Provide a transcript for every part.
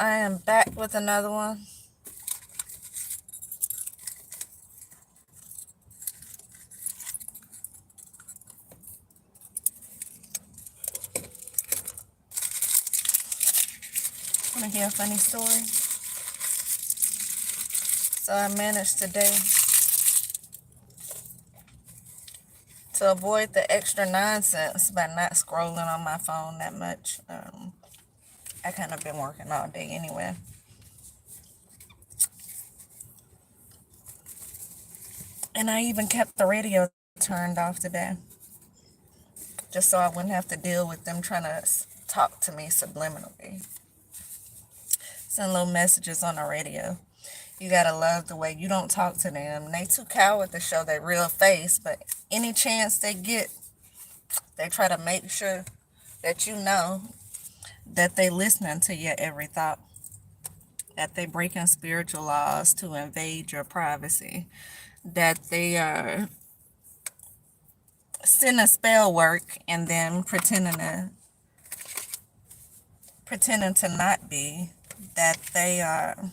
I am back with another one. Want to hear a funny story? So I managed today to avoid the extra nonsense by not scrolling on my phone that much. I kind of been working all day anyway. And I even kept the radio turned off today, just so I wouldn't have to deal with them trying to talk to me subliminally. Send little messages on the radio. You gotta love the way you don't talk to them. They too coward to show their real face, but any chance they get, they try to make sure that you know that they listening to your every thought, that they breaking spiritual laws to invade your privacy, that they are sending spell work and then pretending to not be, that they are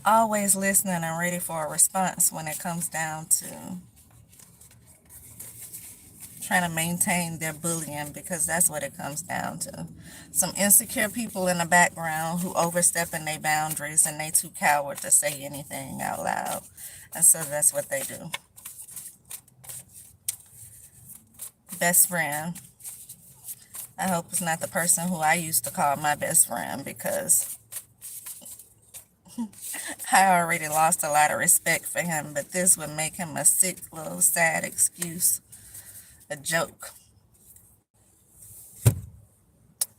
always listening and ready for a response when it comes down to trying to maintain their bullying, because that's what it comes down to. Some insecure people in the background who overstepping their boundaries and they too coward to say anything out loud. And so that's what they do. Best friend. I hope it's not the person who I used to call my best friend, because I already lost a lot of respect for him, but this would make him a sick little sad excuse, a joke.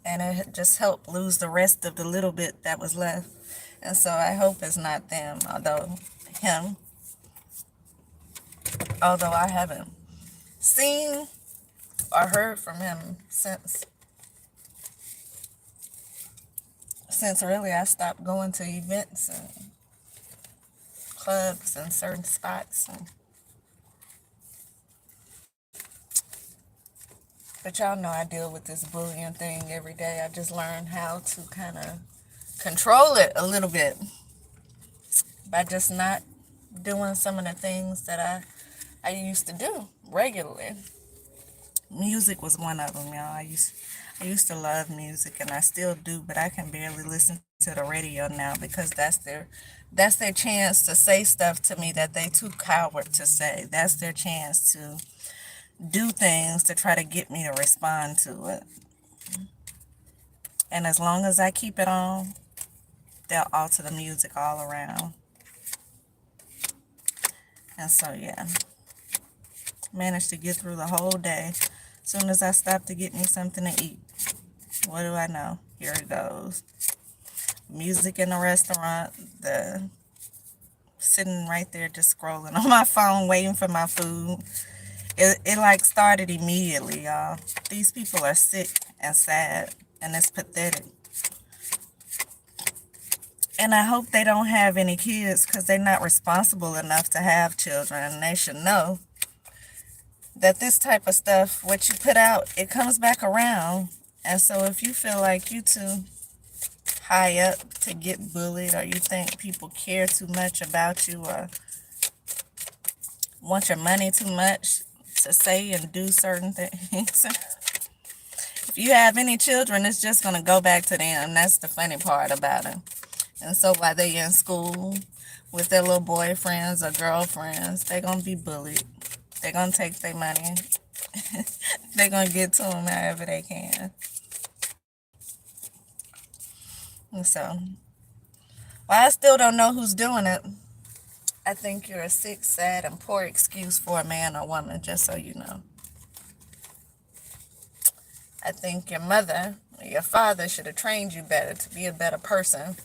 And it just helped lose the rest of the little bit that was left. And so I hope it's not them, although I haven't seen or heard from him since really I stopped going to events and clubs and certain spots. But y'all know I deal with this bullying thing every day. I just learned how to kind of control it a little bit by just not doing some of the things that I used to do regularly. Music was one of them, y'all. I used to love music, and I still do, but I can barely listen to the radio now, because that's their chance to say stuff to me that they too coward to say. That's their chance to do things to try to get me to respond to it. And as long as I keep it on, they'll alter the music all around. And so, yeah, managed to get through the whole day. As soon as I stop to get me something to eat, what do I know? Here it goes. Music in the restaurant, the sitting right there just scrolling on my phone, waiting for my food. It like started immediately, y'all. These people are sick and sad, and it's pathetic. And I hope they don't have any kids, because they're not responsible enough to have children. And they should know that this type of stuff, what you put out, it comes back around. And so if you feel like you too high up to get bullied, or you think people care too much about you, or want your money too much to say and do certain things, if you have any children, it's just going to go back to them. That's the funny part about it. And so while they in school with their little boyfriends or girlfriends, they're going to be bullied. They're going to take their money. They're going to get to them however they can. And so, while I still don't know who's doing it, I think you're a sick, sad, and poor excuse for a man or woman, just so you know. I think your mother or your father should have trained you better to be a better person.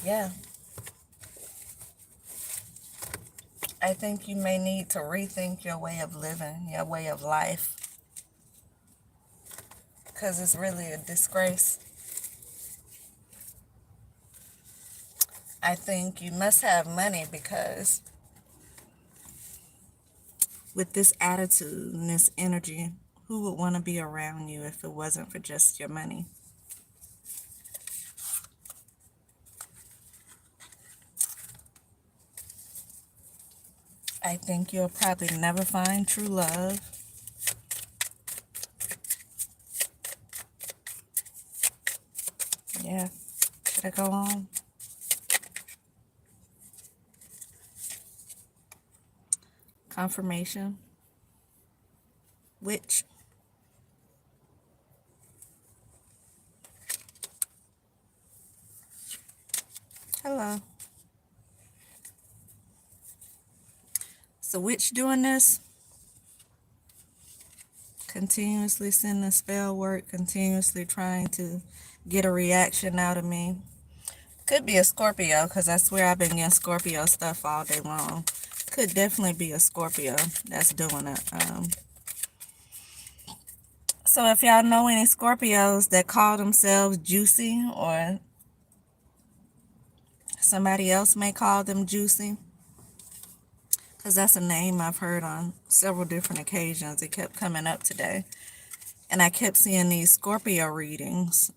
Yeah. I think you may need to rethink your way of living, your way of life, because it's really a disgrace. I think you must have money, because with this attitude and this energy, Who would want to be around you if it wasn't for just your money? I think you'll probably never find true love. Yeah. Should I go on? Confirmation. Witch. Hello. So witch doing this? Continuously sending spell work, continuously trying to get a reaction out of me. Could be a Scorpio, because I swear I've been getting Scorpio stuff all day long. Could definitely be a Scorpio that's doing it. So if y'all know any Scorpios that call themselves Juicy, or somebody else may call them Juicy, because that's a name I've heard on several different occasions. It kept coming up today. And I kept seeing these Scorpio readings.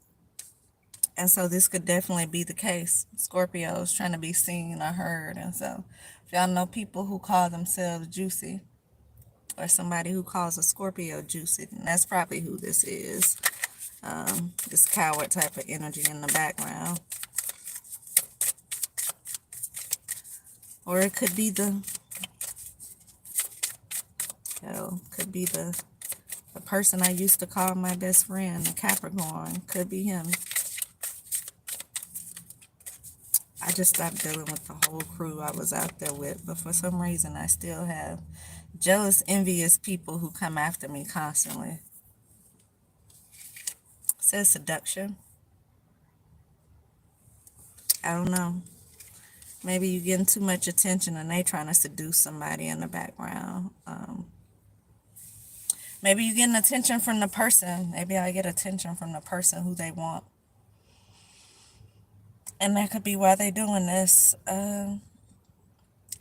And so this could definitely be the case. Scorpios trying to be seen or heard. And so if y'all know people who call themselves Juicy, or somebody who calls a Scorpio Juicy, then that's probably who this is. This coward type of energy in the background. Or it could be the person I used to call my best friend, the Capricorn. Could be him. I just stopped dealing with the whole crew I was out there with, but for some reason I still have jealous, envious people who come after me constantly. It says seduction. I don't know. Maybe you're getting too much attention and they trying to seduce somebody in the background. Maybe you're getting attention from the person. Maybe I get attention from the person who they want. And that could be why they're doing this. I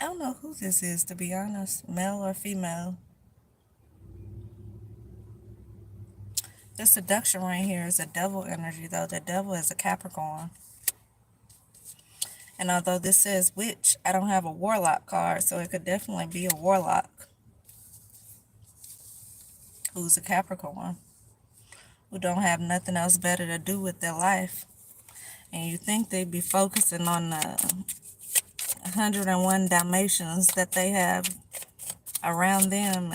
don't know who this is, to be honest. Male or female. The seduction right here is a devil energy, though. The devil is a Capricorn. And although this says witch, I don't have a warlock card, so it could definitely be a warlock who's a Capricorn, who don't have nothing else better to do with their life. And you think they'd be focusing on the 101 Dalmatians that they have around them.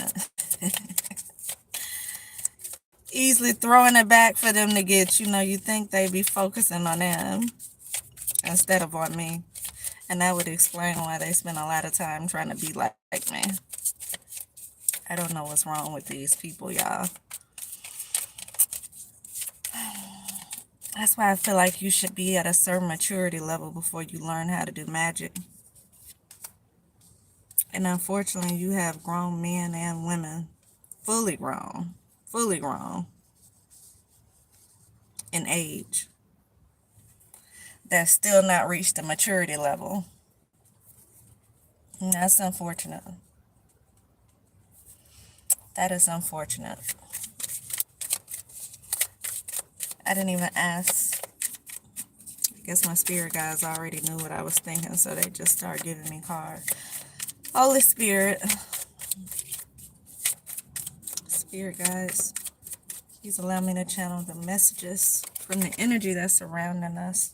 Easily throwing it back for them to get, you think they'd be focusing on them instead of on me. And that would explain why they spend a lot of time trying to be like me. I don't know what's wrong with these people, y'all. That's why I feel like you should be at a certain maturity level before you learn how to do magic. And unfortunately, you have grown men and women, fully grown in age, that's still not reached the maturity level. And that's unfortunate. That is unfortunate. I didn't even ask. I guess my spirit guides already knew what I was thinking, so they just started giving me cards. Holy Spirit. Spirit guides, please allow me to channel the messages from the energy that's surrounding us.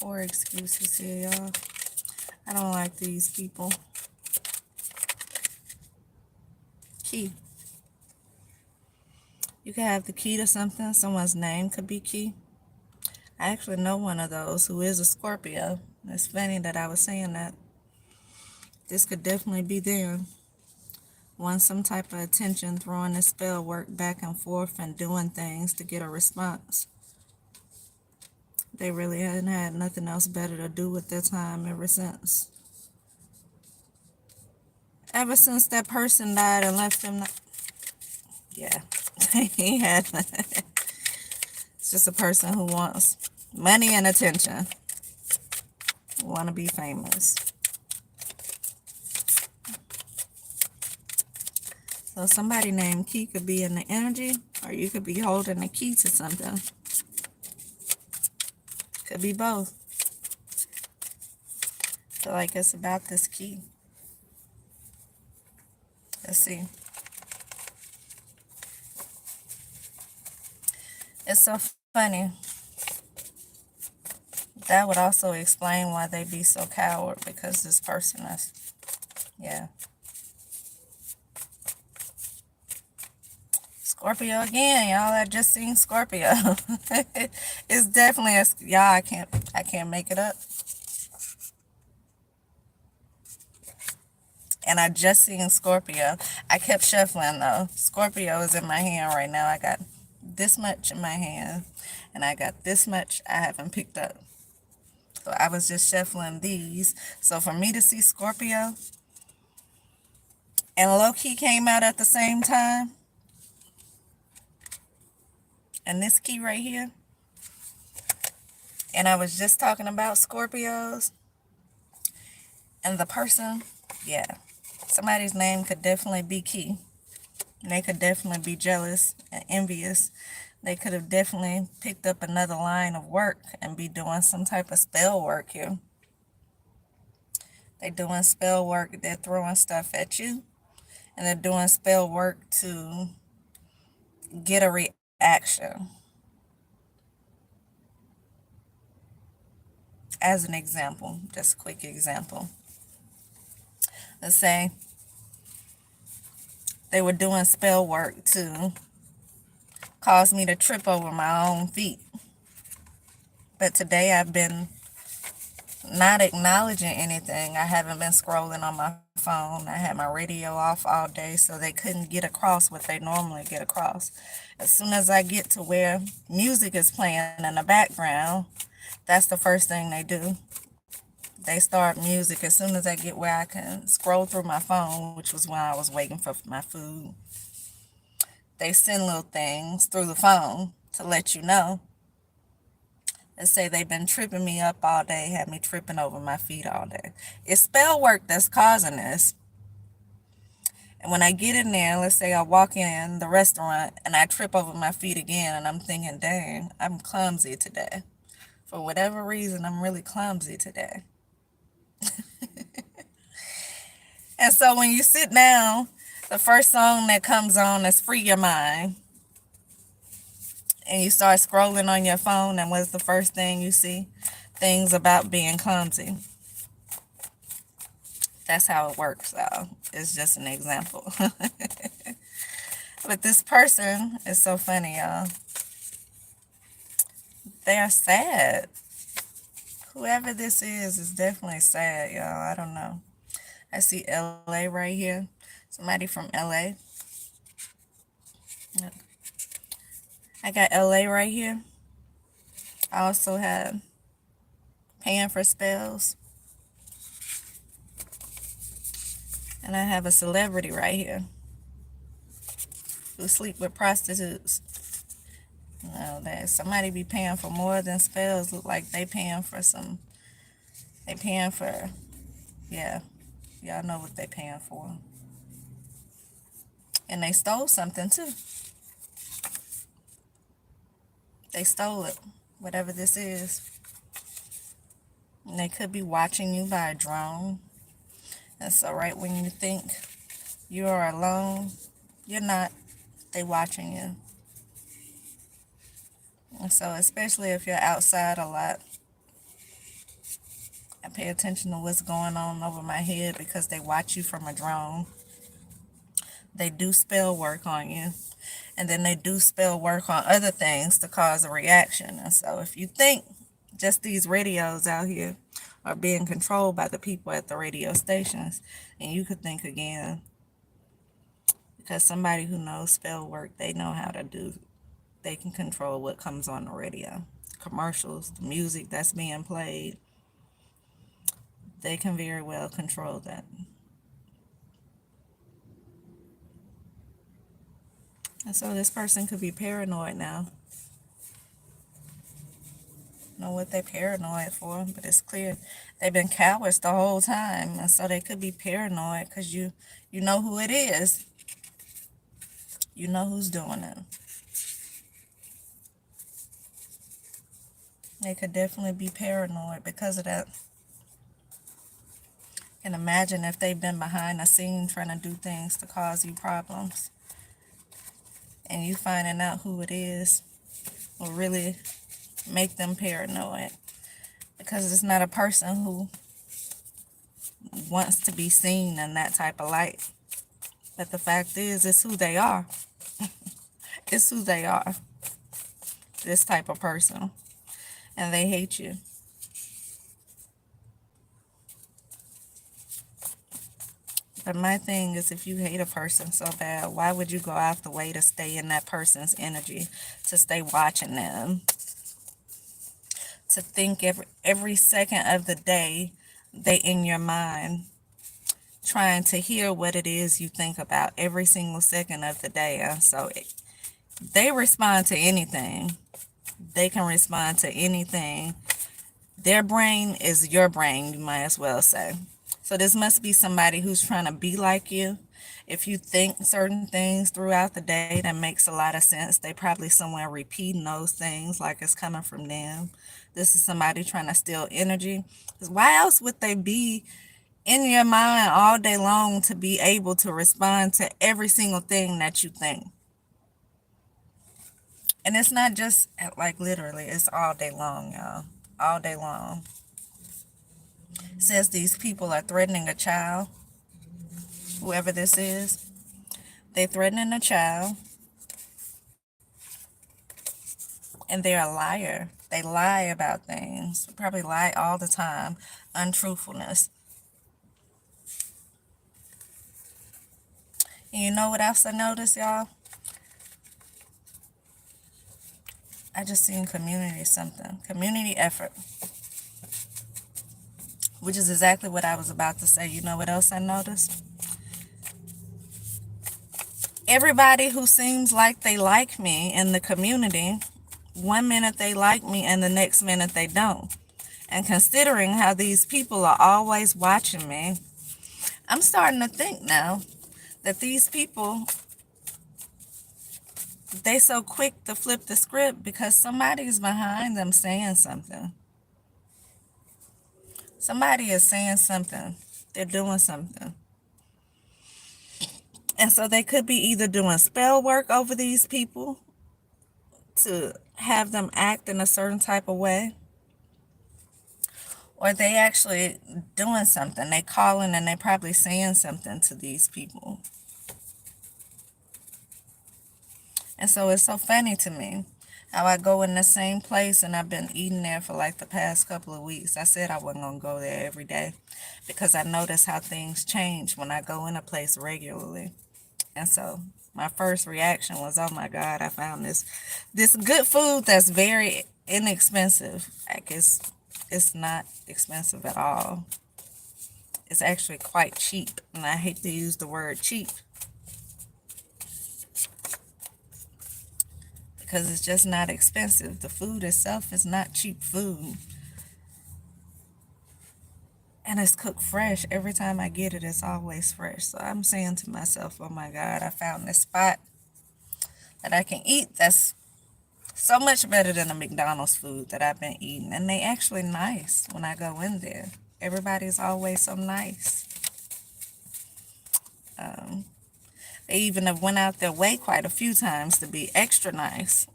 Poor excuses here, y'all. I don't like these people. Key. You could have the key to something. Someone's name could be Key. I actually know one of those who is a Scorpio. It's funny that I was saying that. This could definitely be them. Want some type of attention, throwing the spell work back and forth and doing things to get a response. They really hadn't had nothing else better to do with their time ever since. Ever since that person died and left them. Yeah. he had. It's just a person who wants money and attention. Want to be famous. So somebody named Key could be in the energy, or you could be holding the key to something. Could be both. Feel like it's about this key. Let's see. It's so funny. That would also explain why they be so coward, because this person is, yeah. Scorpio again, y'all. I just seen Scorpio. It's definitely a, y'all. I can't make it up. And I just seen Scorpio. I kept shuffling though. Scorpio is in my hand right now. I got this much in my hand, and I got this much I haven't picked up. So I was just shuffling these. So for me to see Scorpio and low-key came out at the same time, and this key right here, and I was just talking about Scorpios, and the person, yeah, somebody's name could definitely be Key. And they could definitely be jealous and envious. They could have definitely picked up another line of work and be doing some type of spell work here. They're doing spell work. They're throwing stuff at you. And they're doing spell work to get a reaction. As an example, just a quick example. Let's say they were doing spell work to cause me to trip over my own feet. But today I've been not acknowledging anything. I haven't been scrolling on my phone. I had my radio off all day, so they couldn't get across what they normally get across. As soon as I get to where music is playing in the background, that's the first thing they do. They start music as soon as I get where I can scroll through my phone, which was when I was waiting for my food. They send little things through the phone to let you know. Let's say they've been tripping me up all day, had me tripping over my feet all day. It's spell work that's causing this. And when I get in there, let's say I walk in the restaurant and I trip over my feet again, and I'm thinking, dang, I'm clumsy today. For whatever reason, I'm really clumsy today. And so when you sit down, the first song that comes on is Free Your Mind. And you start scrolling on your phone, and what's the first thing you see? Things about being clumsy. That's how it works, though. It's just an example. But this person is so funny, y'all. They are sad. Whoever this is definitely sad, y'all. I don't know. I see LA right here. Somebody from LA. I got LA right here. I also have paying for spells. And I have a celebrity right here who sleep with prostitutes. That somebody be paying for more than spells. Look like they paying for some. They paying for, yeah, y'all know what they paying for. And they stole something too. They stole it, whatever this is. And they could be watching you by a drone. And so right when you think you are alone, you're not. They watching you. And so especially if you're outside a lot, I pay attention to what's going on over my head because they watch you from a drone. They do spell work on you. And then they do spell work on other things to cause a reaction. And so if you think just these radios out here are being controlled by the people at the radio stations, and you could think again, because somebody who knows spell work, they know how to do, they can control what comes on the radio. Commercials, the music that's being played, they can very well control that. And so this person could be paranoid now. Know what they're paranoid for, but it's clear they've been cowards the whole time, and so they could be paranoid because you know who it is. You know who's doing it. They could definitely be paranoid because of that. And imagine if they've been behind the scene trying to do things to cause you problems, and you finding out who it is will really make them paranoid, because it's not a person who wants to be seen in that type of light. But the fact is, it's who they are. It's who they are. This type of person. And they hate you. But my thing is, if you hate a person so bad, why would you go out the way to stay in that person's energy, to stay watching them, to think every second of the day they in your mind, trying to hear what it is you think about every single second of the day. And so they respond to anything. They can respond to anything. Their brain is your brain, you might as well say. So this must be somebody who's trying to be like you. If you think certain things throughout the day, that makes a lot of sense. They probably somewhere repeating those things like it's coming from them. This is somebody trying to steal energy. Because why else would they be in your mind all day long to be able to respond to every single thing that you think? And it's not just like literally, it's all day long, y'all. All day long. It says these people are threatening a child, whoever this is. They're threatening a child, and they're a liar. They lie about things. Probably lie all the time. Untruthfulness. And you know what else I noticed, y'all? I just seen community something. Community effort. Which is exactly what I was about to say. You know what else I noticed? Everybody who seems like they like me in the community, one minute they like me and the next minute they don't. And considering how these people are always watching me, I'm starting to think now that these people, they so quick to flip the script because somebody's behind them saying something. Somebody is saying something. They're doing something. And so they could be either doing spell work over these people to have them act in a certain type of way, or they actually doing something. They calling and they probably saying something to these people. And so it's so funny to me how I go in the same place, and I've been eating there for like the past couple of weeks. I said I wasn't going to go there every day because I notice how things change when I go in a place regularly. And so my first reaction was, oh my God, I found this good food that's very inexpensive. Like it's not expensive at all. It's actually quite cheap. And I hate to use the word cheap because it's just not expensive. The food itself is not cheap food. And it's cooked fresh. Every time I get it, it's always fresh. So I'm saying to myself, oh my God, I found this spot that I can eat that's so much better than the McDonald's food that I've been eating. And they actually nice when I go in there. Everybody's always so nice. They even have went out their way quite a few times to be extra nice.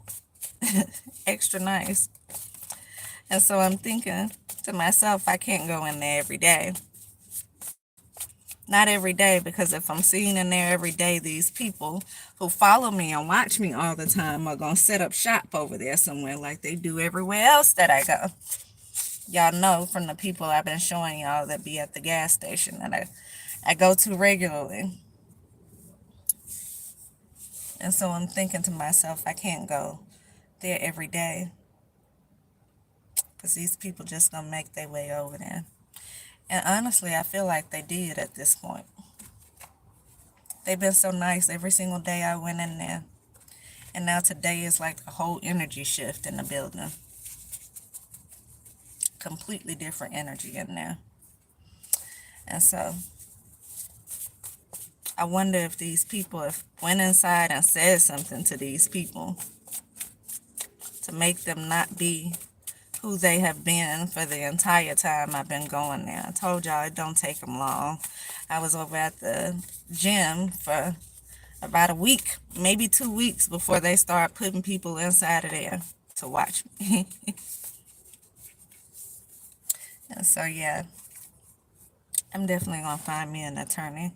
Extra nice. And so I'm thinking to myself, I can't go in there every day. Not every day, because if I'm seeing in there every day, these people who follow me and watch me all the time are going to set up shop over there somewhere like they do everywhere else that I go. Y'all know from the people I've been showing y'all that be at the gas station that I go to regularly. And so I'm thinking to myself, I can't go there every day because these people just going to make their way over there. And honestly, I feel like they did at this point. They've been so nice every single day I went in there. And now today is like a whole energy shift in the building. Completely different energy in there. And so I wonder if these people have went inside and said something to these people to make them not be who they have been for the entire time I've been going there. I told y'all it don't take them long. I was over at the gym for about a week, maybe 2 weeks before they start putting people inside of there to watch me. And so, yeah, I'm definitely going to find me an attorney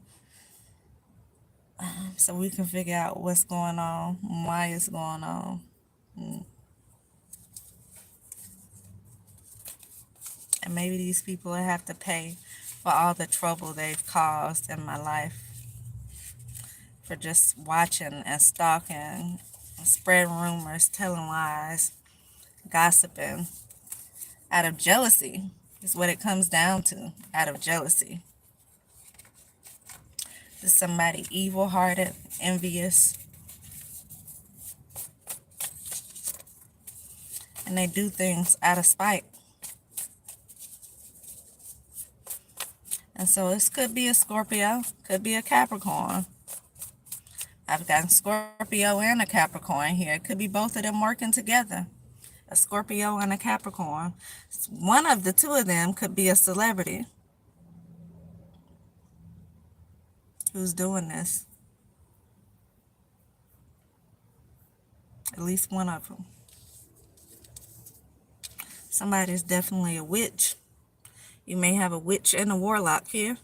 so we can figure out what's going on, why it's going on. And maybe these people will have to pay for all the trouble they've caused in my life for just watching and stalking, spreading rumors, telling lies, gossiping out of jealousy is what it comes down to, out of jealousy. Is somebody evil-hearted, envious, and they do things out of spite. And so this could be a Scorpio, could be a Capricorn. I've got Scorpio and a Capricorn here. It could be both of them working together. A Scorpio and a Capricorn. One of the two of them could be a celebrity who's doing this. At least one of them. Somebody's definitely a witch. You may have a witch and a warlock here.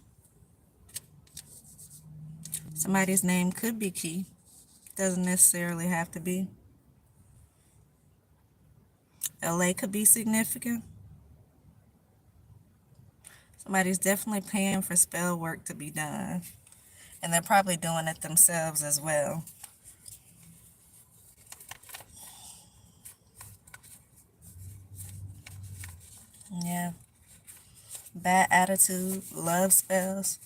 Somebody's name could be Key. Doesn't necessarily have to be. LA could be significant. Somebody's definitely paying for spell work to be done. And they're probably doing it themselves as well. Yeah. Bad attitude, love spells.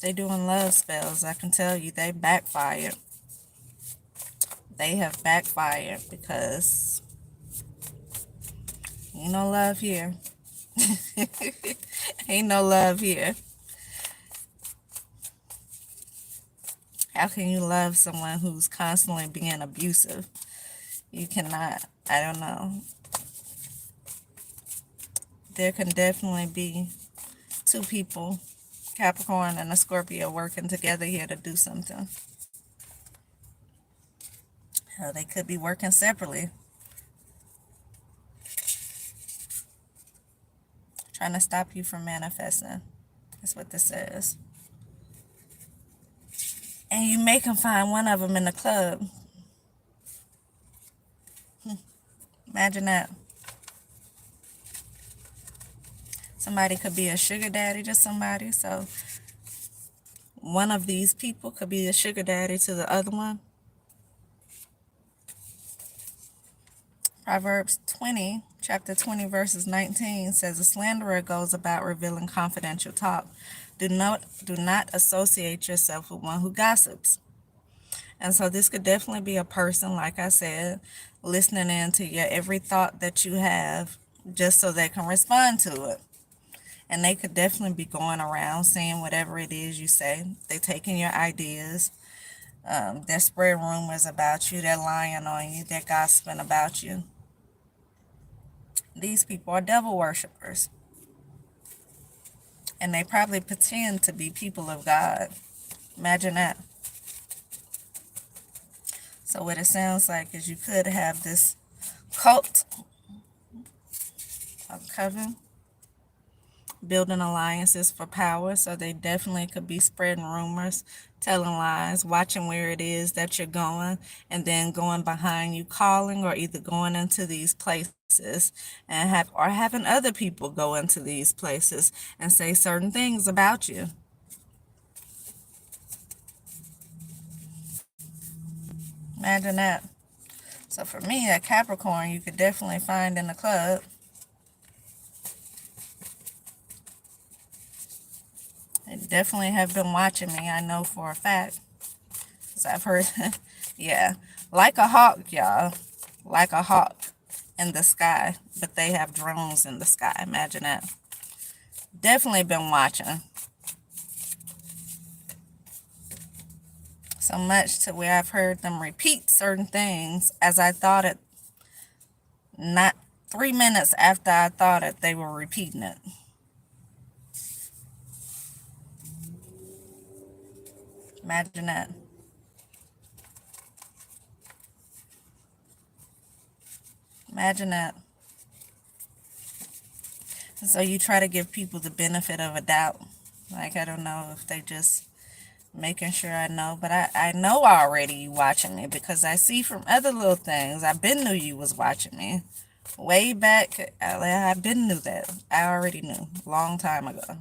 They doing love spells, I can tell you, they backfired. They have backfired because ain't no love here. Ain't no love here. How can you love someone who's constantly being abusive? You cannot. I don't know. There can definitely be two people, Capricorn and a Scorpio, working together here to do something. Hell, they could be working separately. Trying to stop you from manifesting. That's what this says. And you may can find one of them in the club. Imagine that. Somebody could be a sugar daddy to somebody. So one of these people could be a sugar daddy to the other one. Proverbs 20, chapter 20, verses 19 says, a slanderer goes about revealing confidential talk. Do not associate yourself with one who gossips. And so this could definitely be a person, like I said, listening in to your every thought that you have just so they can respond to it. And they could definitely be going around saying whatever it is you say. They're taking your ideas. They're spreading rumors about you. They're lying on you. They're gossiping about you. These people are devil worshippers. And they probably pretend to be people of God. Imagine that. So what it sounds like is you could have this cult of coven building alliances for power. So they definitely could be spreading rumors, telling lies, watching where it is that you're going, and then going behind you, calling, or either going into these places and having other people go into these places and say certain things about you. Imagine that. So for me, a Capricorn, you could definitely find in the club. They definitely have been watching me, I know for a fact. Because I've heard Yeah, like a hawk, y'all. Like a hawk in the sky, but they have drones in the sky. Imagine that. Definitely been watching. So much to where I've heard them repeat certain things as I thought it, not 3 minutes after I thought it, they were repeating it. Imagine that. Imagine that. So you try to give people the benefit of a doubt. Like, I don't know if they just making sure I know, but I know already you watching me because I see from other little things. I been knew you was watching me. Way back, I been knew that. I already knew. Long time ago.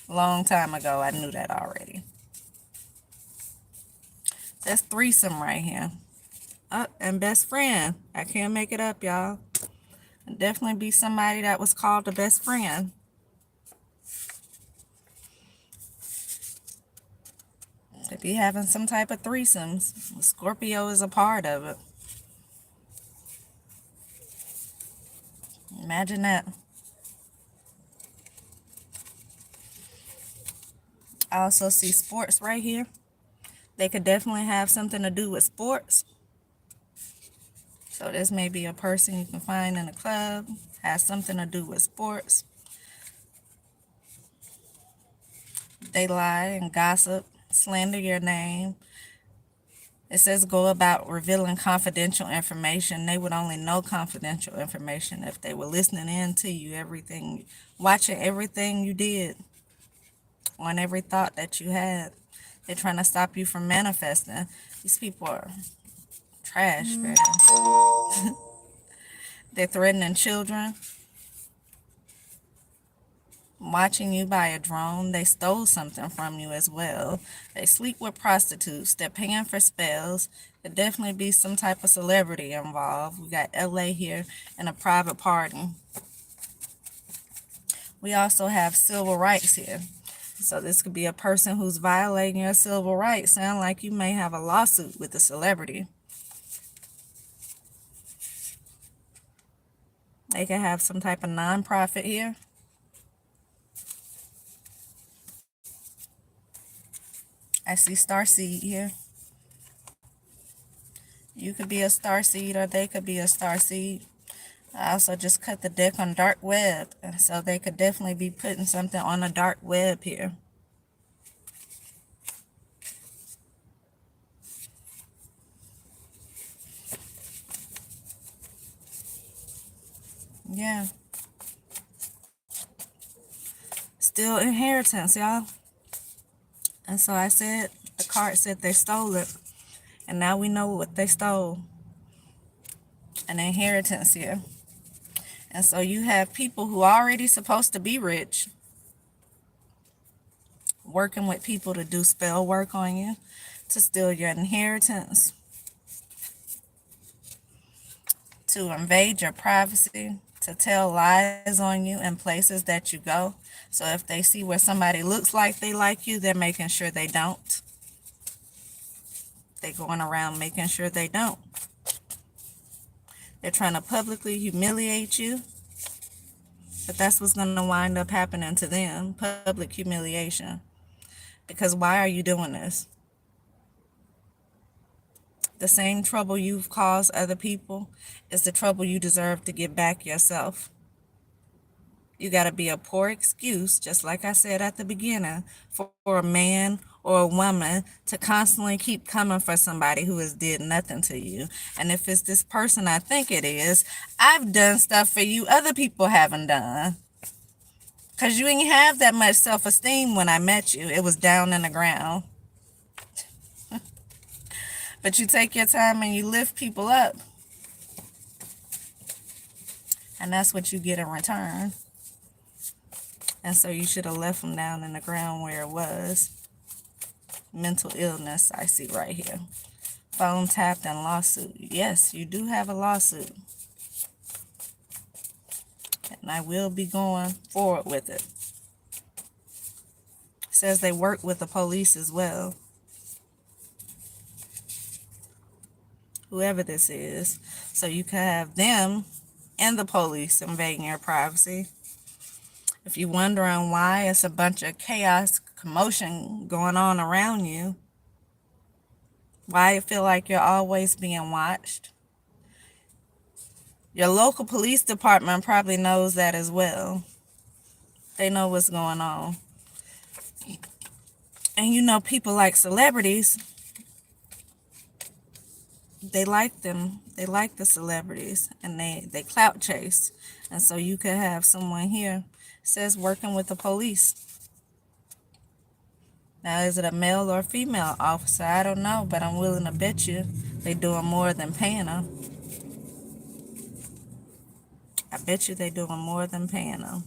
Long time ago, I knew that already. That's threesome right here. Oh, and best friend. I can't make it up, y'all. Definitely be somebody that was called the best friend. If you having some type of threesomes, Scorpio is a part of it. Imagine that. I also see sports right here. They could definitely have something to do with sports. So this may be a person you can find in a club, has something to do with sports. They lie and gossip, slander your name. It says go about revealing confidential information. They would only know confidential information if they were listening in to you, everything, watching everything you did, on every thought that you had. They're trying to stop you from manifesting. These people are trash, man. They're threatening children, watching you by a drone. They stole something from you as well. They sleep with prostitutes. They're paying for spells. There'll definitely be some type of celebrity involved. We got LA here and a private party. We also have civil rights here. So this could be a person who's violating your civil rights. Sound like you may have a lawsuit with a celebrity. They could have some type of nonprofit here. I see starseed here. You could be a starseed or they could be a starseed. I also just cut the deck on dark web. So they could definitely be putting something on a dark web here. Yeah. Still inheritance, y'all. And so I said, the card said they stole it. And now we know what they stole. An inheritance here. And so you have people who are already supposed to be rich working with people to do spell work on you, to steal your inheritance, to invade your privacy, to tell lies on you in places that you go. So if they see where somebody looks like they like you, they're making sure they don't. They're going around making sure they don't. They're trying to publicly humiliate you. But that's what's going to wind up happening to them, public humiliation. Because why are you doing this? The same trouble you've caused other people is the trouble you deserve to get back yourself. You got to be a poor excuse, just like I said at the beginning, for a man or a woman to constantly keep coming for somebody who has did nothing to you. And if it's this person I think it is, I've done stuff for you other people haven't done. Because you ain't have that much self-esteem when I met you. It was down in the ground. But you take your time and you lift people up. And that's what you get in return. And so you should have left them down in the ground where it was. Mental illness, I see right here. Phone tapped and lawsuit. Yes, you do have a lawsuit. And I will be going forward with it. It says they work with the police as well. whoever this is, so you can have them and the police invading your privacy. If you're wondering why it's a bunch of chaos, commotion going on around you, why you feel like you're always being watched, your local police department probably knows that as well. They know what's going on. And you know, people like celebrities, they like them. They like the celebrities, and they clout chase. And so you could have someone here says working with the police. Now, is it a male or female officer? I don't know, but I'm willing to bet you they doing more than paying them. I bet you they doing more than paying them.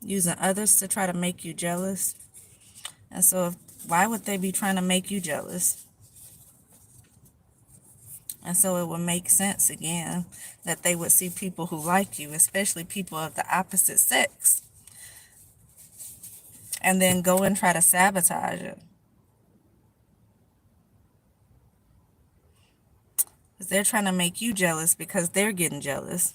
Using others to try to make you jealous. And so why would they be trying to make you jealous? And so it would make sense again that they would see people who like you, especially people of the opposite sex, and then go and try to sabotage it. Because they're trying to make you jealous because they're getting jealous.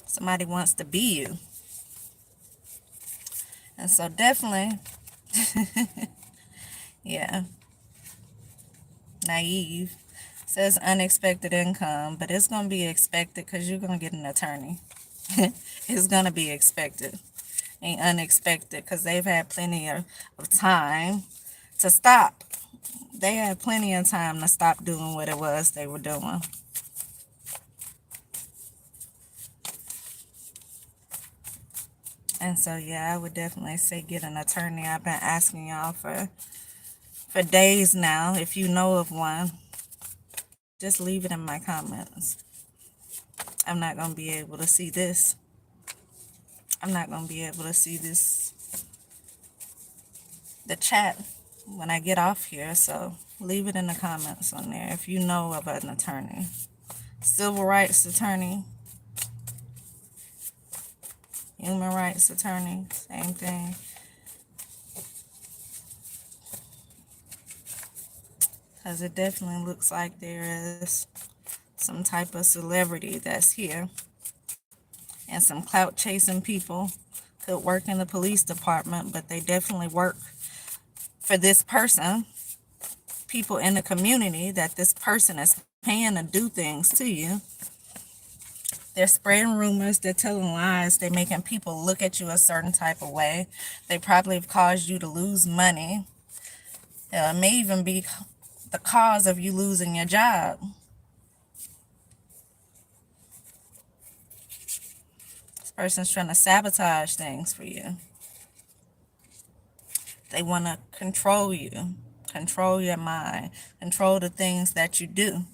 Somebody wants to be you. And so definitely, yeah, naive. Says unexpected income, but it's going to be expected because you're going to get an attorney. It's going to be expected. Ain't unexpected because they've had plenty of time to stop. They had plenty of time to stop doing what it was they were doing. And so, yeah, I would definitely say get an attorney. I've been asking y'all for days now. If you know of one, just leave it in my comments. I'm not going to be able to see this. I'm not going to be able to see this, the chat, when I get off here. So leave it in the comments on there if you know of an attorney. Civil rights attorney, human rights attorney, same thing. Because it definitely looks like there is some type of celebrity that's here. And some clout chasing people could work in the police department, but they definitely work for this person. People in the community that this person is paying to do things to you. They're spreading rumors, they're telling lies, they're making people look at you a certain type of way. They probably have caused you to lose money. It may even be the cause of you losing your job. This person's trying to sabotage things for you. They want to control you, control your mind, control the things that you do,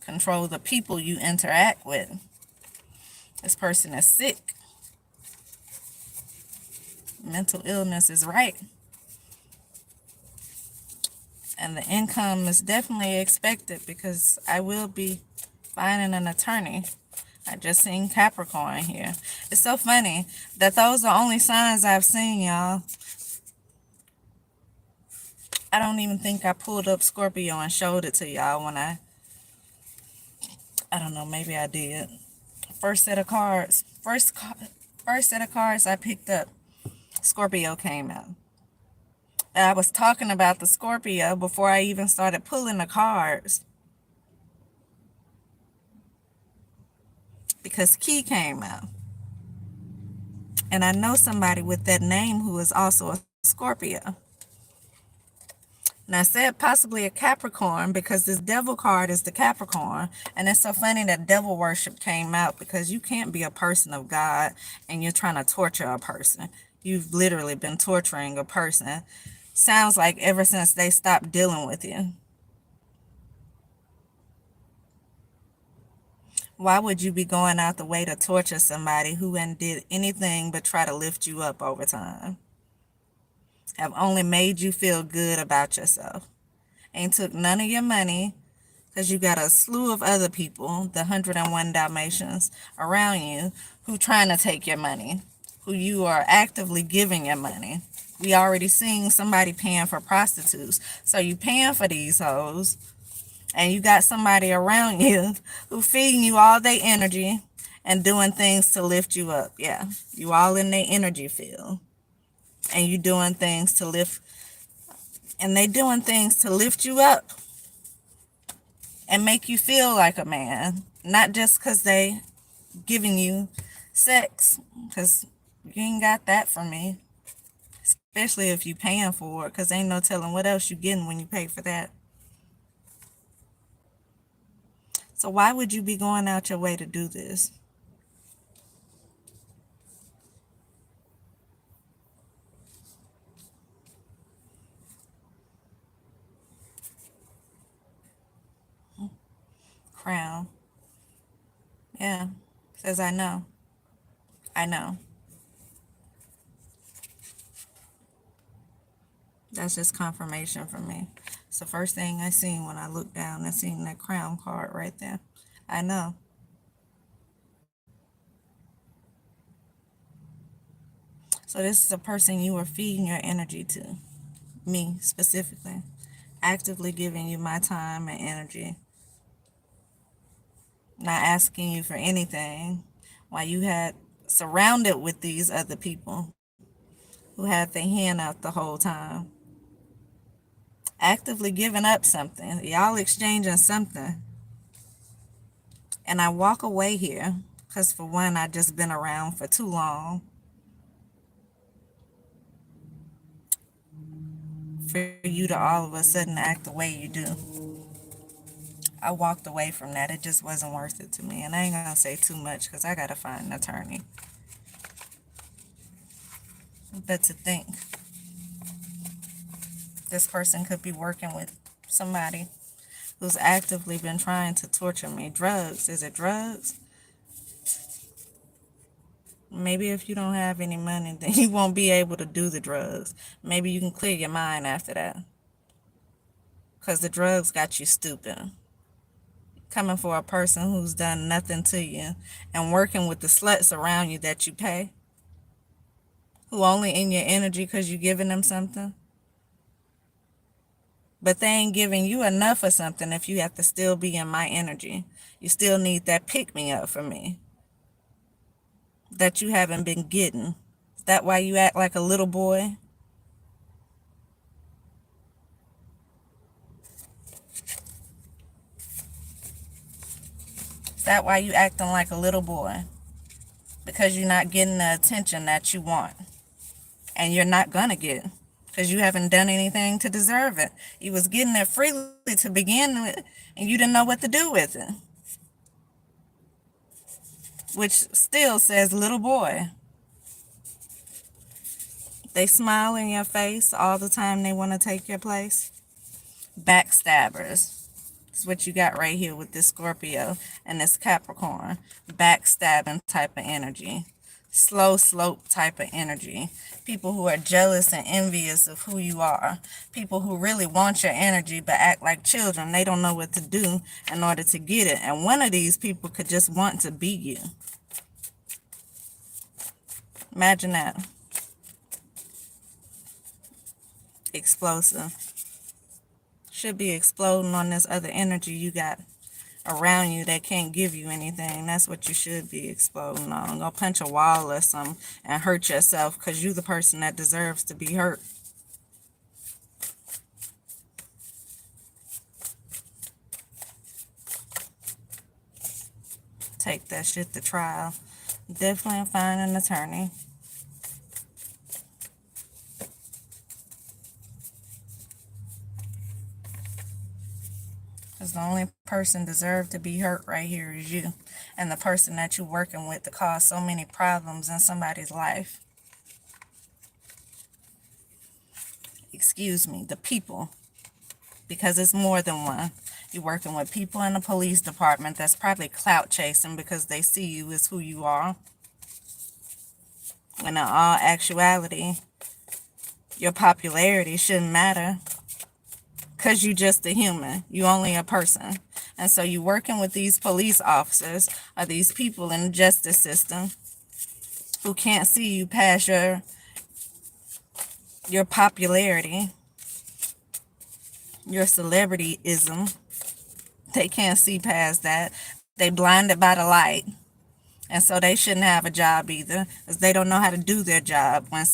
control the people you interact with. This person is sick. Mental illness is right. And the income is definitely expected because I will be finding an attorney. I just seen Capricorn here. It's so funny that those are only signs I've seen, y'all. I don't even think I pulled up Scorpio and showed it to y'all when I don't know, maybe I did. First set of cards I picked up, Scorpio came out. And I was talking about the Scorpio before I even started pulling the cards, because Key came out. And I know somebody with that name who is also a Scorpio. And I said possibly a Capricorn because this devil card is the Capricorn. And it's so funny that devil worship came out because you can't be a person of God and you're trying to torture a person. You've literally been torturing a person. Sounds like ever since they stopped dealing with you. Why would you be going out the way to torture somebody who hadn't did anything but try to lift you up over time? Have only made you feel good about yourself. Ain't took none of your money because you got a slew of other people, the 101 Dalmatians, around you who trying to take your money. who you are actively giving your money. We already seen somebody paying for prostitutes. So you paying for these hoes, and you got somebody around you who feeding you all their energy and doing things to lift you up. Yeah, you all in their energy field, and you doing things to lift, and they doing things to lift you up and make you feel like a man, not just because they giving you sex, because you ain't got that from me, especially if you paying for it, because ain't no telling what else you getting when you pay for that. So why would you be going out your way to do this? Crown. Yeah. Says I know. I know. That's just confirmation for me. It's the first thing I seen when I looked down and seen that crown card right there. I know. So this is a person you were feeding your energy to. Me specifically. Actively giving you my time and energy. Not asking you for anything. While you had surrounded with these other people who had their hand out the whole time. Actively giving up something. Y'all exchanging something. And I walk away here because, for one, I just been around for too long for you to all of a sudden act the way you do. I walked away from that. It just wasn't worth it to me. And I ain't going to say too much because I got to find an attorney. But to think this person could be working with somebody who's actively been trying to torture me. Drugs. Is it drugs? Maybe if you don't have any money, then you won't be able to do the drugs. Maybe you can clear your mind after that. Because the drugs got you stupid. Coming for a person who's done nothing to you and working with the sluts around you that you pay, who only in your energy because you giving them something. But they ain't giving you enough of something if you have to still be in my energy. You still need that pick-me-up from me that you haven't been getting. Is that why you act like a little boy? Is that why you acting like a little boy? Because you're not getting the attention that you want. And you're not gonna get, because you haven't done anything to deserve it. You was getting it freely to begin with, and you didn't know what to do with it. Which still says little boy. They smile in your face all the time they want to take your place. Backstabbers. That's what you got right here with this Scorpio and this Capricorn. Backstabbing type of energy. Slow slope type of energy. People who are jealous and envious of who you are. People who really want your energy but act like children. They don't know what to do in order to get it. And one of these people could just want to be you. Imagine that. Explosive. Should be exploding on this other energy you got around you that can't give you anything. That's what you should be exploding on. Go punch a wall or something and hurt yourself because you're the person that deserves to be hurt. Take that shit to trial. Definitely find an attorney. Because the only person deserved to be hurt right here is you. And the person that you're working with to cause so many problems in somebody's life. Excuse me, the people. Because it's more than one. You're working with people in the police department that's probably clout chasing because they see you as who you are. When in all actuality, your popularity shouldn't matter. Because you're just a human. You're only a person. And so you're working with these police officers or these people in the justice system who can't see you past your popularity, your celebrityism. They can't see past that. They blinded by the light. And so they shouldn't have a job either, because they don't know how to do their job when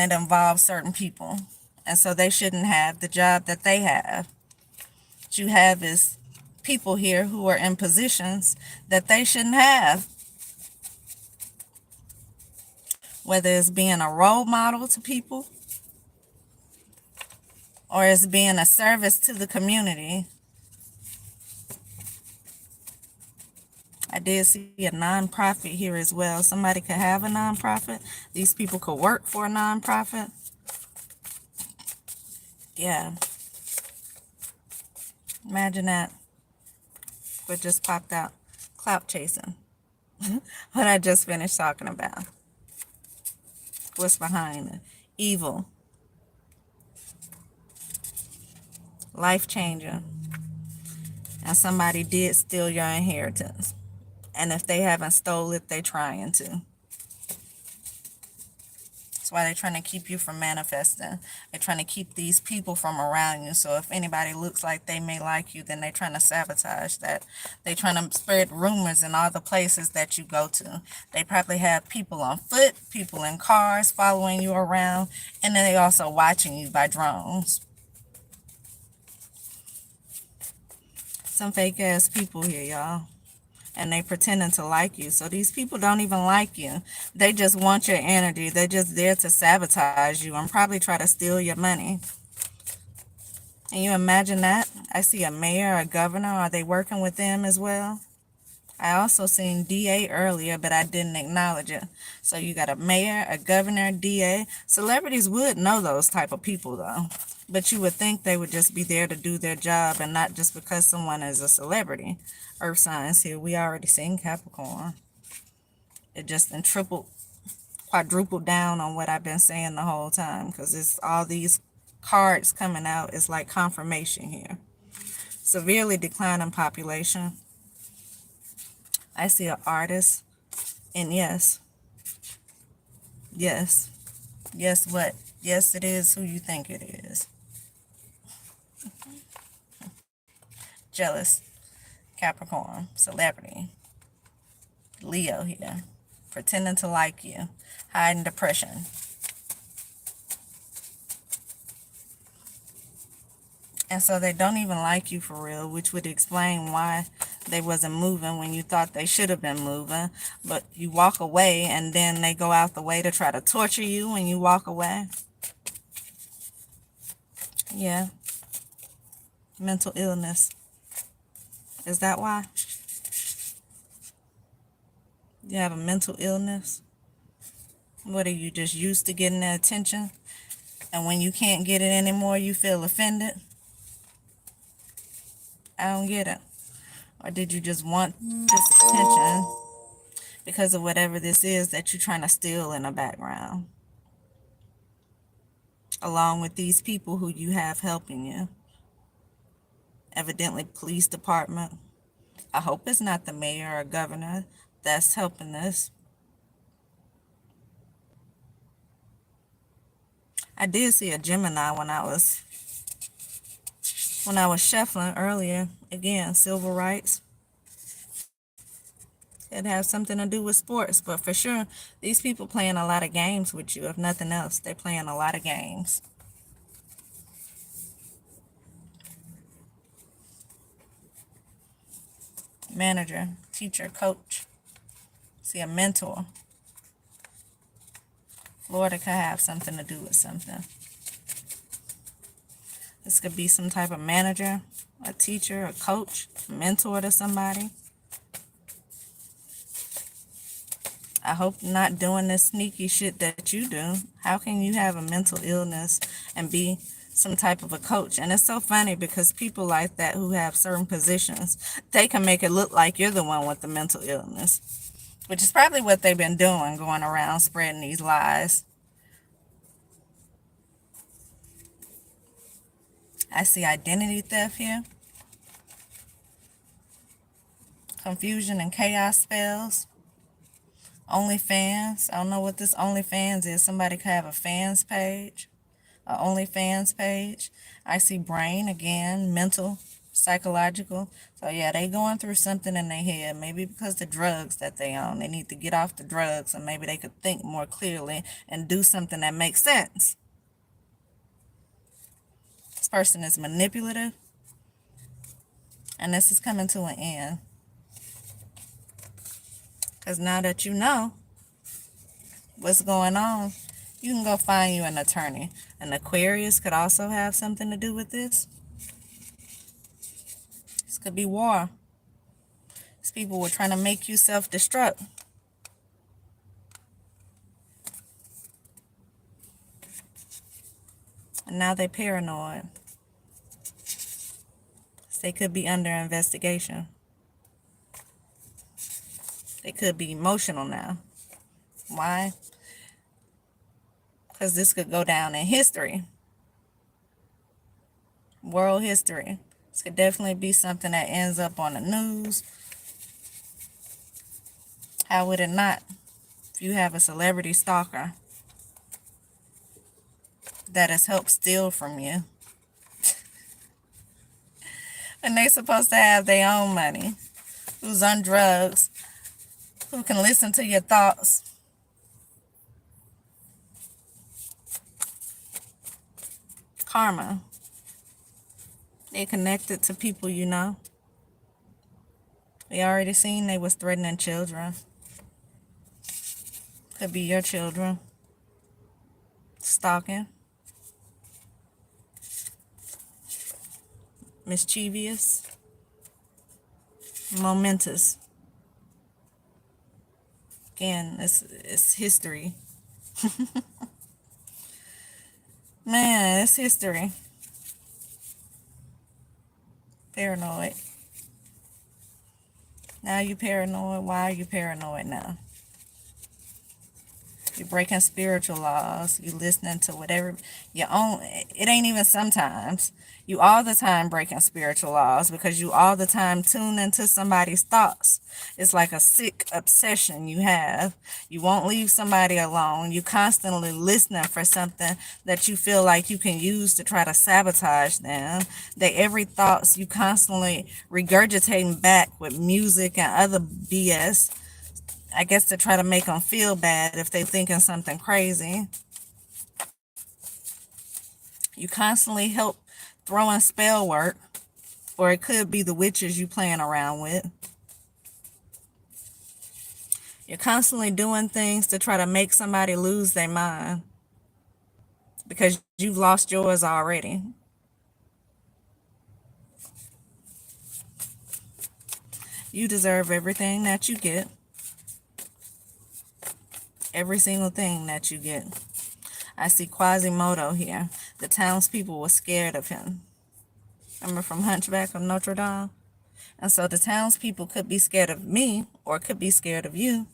it involves certain people. And so they shouldn't have the job that they have. What you have is people here who are in positions that they shouldn't have. Whether it's being a role model to people or it's being a service to the community. I did see a nonprofit here as well. Somebody could have a nonprofit. These people could work for a nonprofit. Yeah. Imagine that. What just popped out. Clout chasing. What I just finished talking about. What's behind it? Evil. Life changer. And somebody did steal your inheritance. And if they haven't stole it, they're trying to. That's why they're trying to keep you from manifesting. They're trying to keep these people from around you. So if anybody looks like they may like you, then they're trying to sabotage that. They're trying to spread rumors in all the places that you go to. They probably have people on foot, people in cars following you around, and then they also watching you by drones. Some fake ass people here, y'all. And they pretending to like you. So these people don't even like you. They just want your energy. They're just there to sabotage you and probably try to steal your money. And you imagine that? I see a mayor, a governor. Are they working with them as well? I also seen DA earlier, but I didn't acknowledge it. So you got a mayor, a governor, DA. Celebrities would know those type of people though. But you would think they would just be there to do their job and not just because someone is a celebrity. Earth signs here. We already seen Capricorn. It just quadrupled down on what I've been saying the whole time, because it's all these cards coming out. It's like confirmation here. Severely declining population. I see an artist, and yes, what? Yes, it is who you think it is. Jealous. Capricorn, celebrity. Leo here, pretending to like you, hiding depression. And so they don't even like you for real, which would explain why they wasn't moving when you thought they should have been moving. But you walk away and then they go out the way to try to torture you when you walk away. Yeah. Mental illness. Is that why? You have a mental illness? What, are you just used to getting the attention? And when you can't get it anymore, you feel offended? I don't get it. Or did you just want this attention because of whatever this is that you're trying to steal in the background? Along with these people who you have helping you. Evidently, police department. I hope it's not the mayor or governor that's helping this. I did see a Gemini when I was shuffling earlier. Again, civil rights. It has something to do with sports, but for sure, these people playing a lot of games with you. If nothing else, they're playing a lot of games. Manager, teacher, coach. See, a mentor. Florida could have something to do with something. This could be some type of manager, a teacher, a coach, a mentor to somebody. I hope not doing this sneaky shit that you do. How can you have a mental illness and be some type of a coach? And it's so funny because people like that who have certain positions, they can make it look like you're the one with the mental illness, which is probably what they've been doing, going around spreading these lies. I see identity theft here. Confusion and chaos spells. OnlyFans. I don't know what this OnlyFans is. Somebody could have a fans page, a OnlyFans page. I see brain again, mental, psychological. So yeah, they going through something in their head. Maybe because the drugs that they own. They need to get off the drugs, and maybe they could think more clearly and do something that makes sense. This person is manipulative, and this is coming to an end. Because now that you know what's going on, you can go find you an attorney. An Aquarius could also have something to do with this. This could be war. These people were trying to make you self-destruct. And now they're paranoid. They could be under investigation. They could be emotional now. Why? Because this could go down in history. World history. This could definitely be something that ends up on the news. How would it not? If you have a celebrity stalker that has helped steal from you. And they supposed to have their own money. Who's on drugs. Who can listen to your thoughts. Karma. They connected to people you know. We already seen they was threatening children. Could be your children. Stalking. Mischievous. Momentous. Again, it's history. Man, it's history. Paranoid. Now you paranoid. Why are you paranoid now? You're breaking spiritual laws. You listening to whatever your own. It ain't even sometimes. You all the time breaking spiritual laws because you all the time tune into somebody's thoughts. It's like a sick obsession you have. You won't leave somebody alone. You constantly listening for something that you feel like you can use to try to sabotage them. That every thoughts you constantly regurgitating back with music and other BS. I guess to try to make them feel bad if they thinking something crazy. You constantly help throwing spell work, or it could be the witches you playing around with. You're constantly doing things to try to make somebody lose their mind because you've lost yours already. You deserve everything that you get. Every single thing that you get. I see Quasimodo here. The townspeople were scared of him. Remember from Hunchback of Notre Dame? And so the townspeople could be scared of me or could be scared of you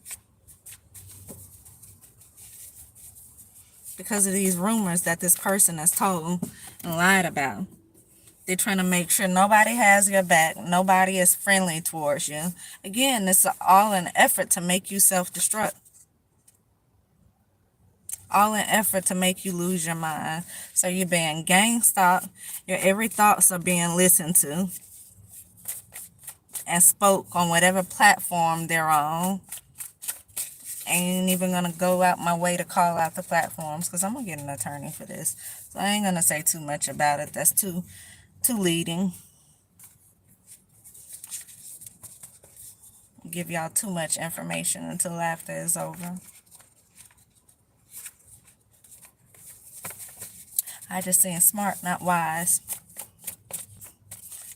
because of these rumors that this person has told and lied about. They're trying to make sure nobody has your back. Nobody is friendly towards you. Again, it's all an effort to make you self-destruct. All in effort to make you lose your mind. So you're being gang stalked. Your every thoughts are being listened to and spoke on whatever platform they're on. Ain't even gonna go out my way to call out the platforms because I'm gonna get an attorney for this. So I ain't gonna say too much about it. That's too leading. Give y'all too much information until after it's over. I just saying smart, not wise.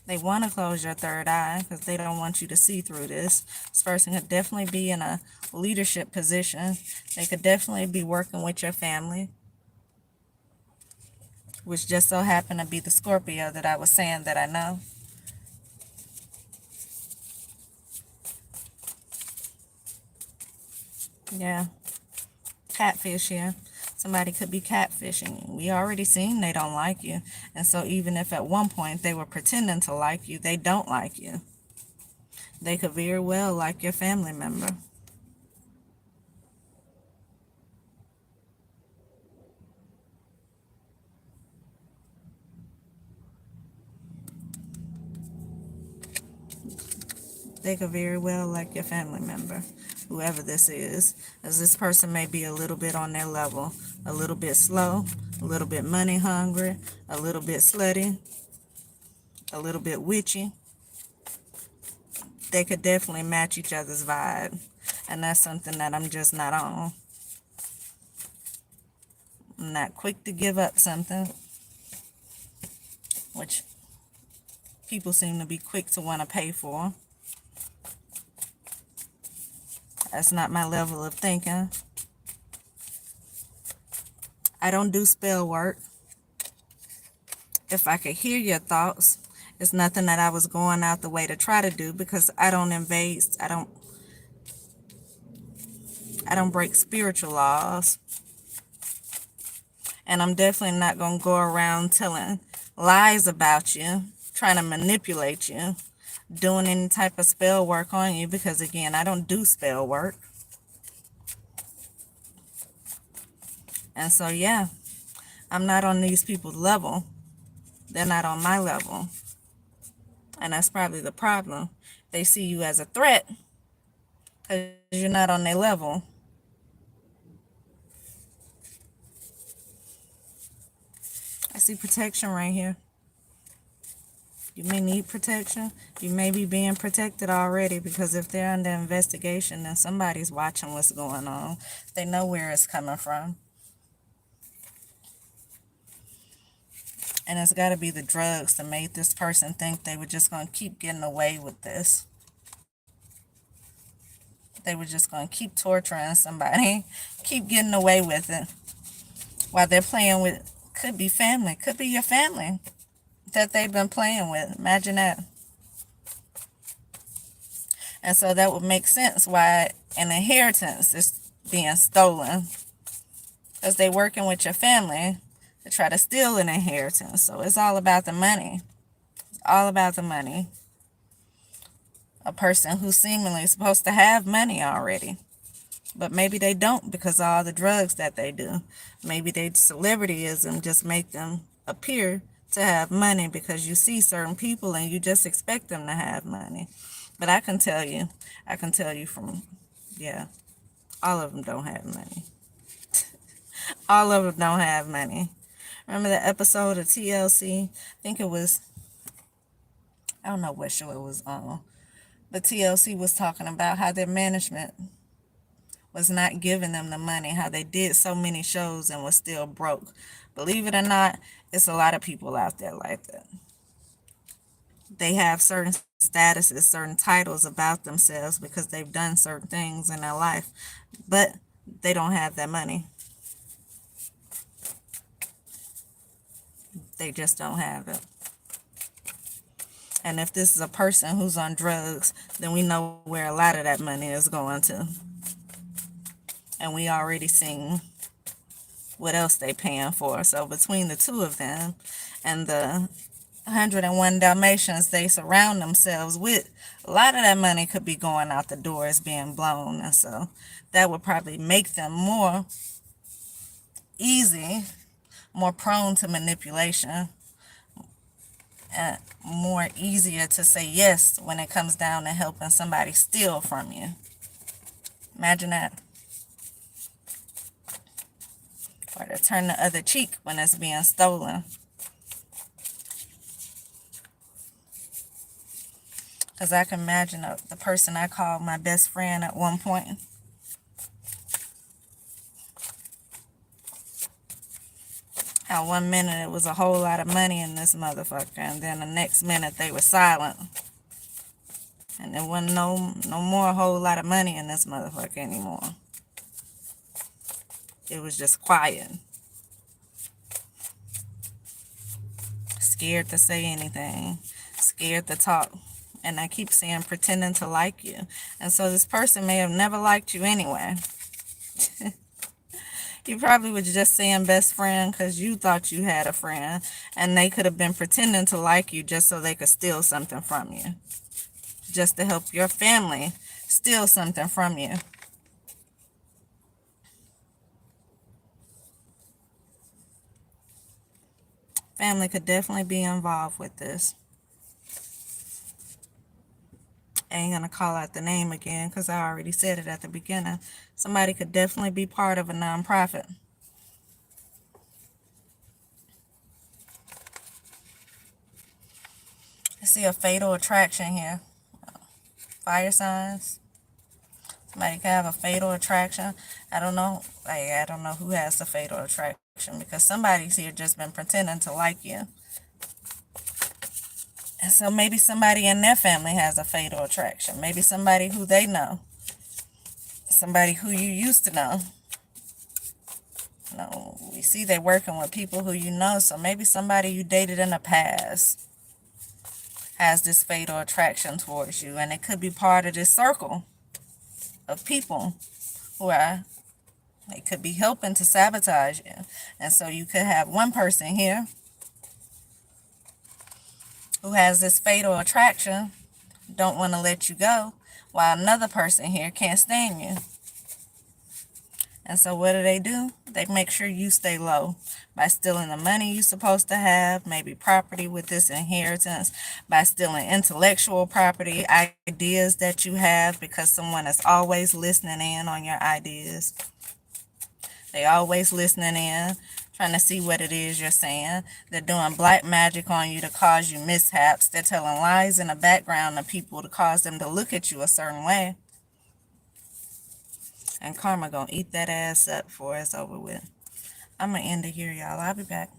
They want to close your third eye because they don't want you to see through this. This person could definitely be in a leadership position. They could definitely be working with your family, which just so happened to be the Scorpio that I was saying that I know. Yeah. Catfish here. Somebody could be catfishing you. We already seen they don't like you. And so even if at one point they were pretending to like you, they don't like you. They could very well like your family member. They could very well like your family member, whoever this is, as this person may be a little bit on their level, a little bit slow, a little bit money hungry, a little bit slutty, a little bit witchy. They could definitely match each other's vibe, and that's something that I'm just not on. I'm not quick to give up something, which people seem to be quick to want to pay for. That's not my level of thinking. I don't do spell work. If I could hear your thoughts, it's nothing that I was going out the way to try to do, because I don't invade, I don't break spiritual laws. And I'm definitely not going to go around telling lies about you, trying to manipulate you, doing any type of spell work on you, because again, I don't do spell work. And so, yeah, I'm not on these people's level. They're not on my level. And that's probably the problem. They see you as a threat because you're not on their level. I see protection right here. You may need protection. You may be being protected already, because if they're under investigation, then somebody's watching what's going on. They know where it's coming from. And it's got to be the drugs that made this person think they were just going to keep getting away with this. They were just going to keep torturing somebody, keep getting away with it, while they're playing with, could be family, could be your family that they've been playing with. Imagine that. And so that would make sense why an inheritance is being stolen, because they're working with your family to try to steal an inheritance. So it's all about the money. It's all about the money. A person who's seemingly supposed to have money already, but maybe they don't because of all the drugs that they do. Maybe their celebrityism just make them appear to have money because you see certain people and you just expect them to have money. But I can tell you from, yeah, all of them don't have money. All of them don't have money. Remember the episode of TLC? I think it was, I don't know what show it was on, but TLC was talking about how their management was not giving them the money, how they did so many shows and was still broke. Believe it or not, it's a lot of people out there like that. They have certain statuses, certain titles about themselves because they've done certain things in their life, but they don't have that money. They just don't have it. And if this is a person who's on drugs, then we know where a lot of that money is going to. And we already seen what else they paying for. So between the two of them and the 101 Dalmatians they surround themselves with, a lot of that money could be going out the door, is being blown. And so that would probably make them more easy, more prone to manipulation, and more easier to say yes when it comes down to helping somebody steal from you. Imagine that. Or to turn the other cheek when it's being stolen. Because I can imagine the person I called my best friend at one point. How one minute it was a whole lot of money in this motherfucker, and then the next minute they were silent. And there wasn't no more whole lot of money in this motherfucker anymore. It was just quiet. Scared to say anything. Scared to talk. And I keep saying pretending to like you. And so this person may have never liked you anyway. You probably was just saying best friend because you thought you had a friend. And they could have been pretending to like you just so they could steal something from you. Just to help your family steal something from you. Family could definitely be involved with this. I ain't gonna call out the name again because I already said it at the beginning. Somebody could definitely be part of a nonprofit. I see a fatal attraction here. Fire signs. Somebody could have a fatal attraction. I don't know. I don't know who has the fatal attraction because somebody's here just been pretending to like you. And so maybe somebody in their family has a fatal attraction. Maybe somebody who they know. Somebody who you used to know. No, we see they're working with people who you know. So maybe somebody you dated in the past has this fatal attraction towards you. And it could be part of this circle of people who are, they could be helping to sabotage you. And so you could have one person here who has this fatal attraction, don't want to let you go, while another person here can't stand you. And so what do? They make sure you stay low by stealing the money you're supposed to have, maybe property with this inheritance, by stealing intellectual property, ideas that you have, because someone is always listening in on your ideas. They always listening in, trying to see what it is you're saying. They're doing black magic on you to cause you mishaps. They're telling lies in the background to people to cause them to look at you a certain way. And karma gonna eat that ass up before it's over with. I'm gonna end it here, y'all. I'll be back.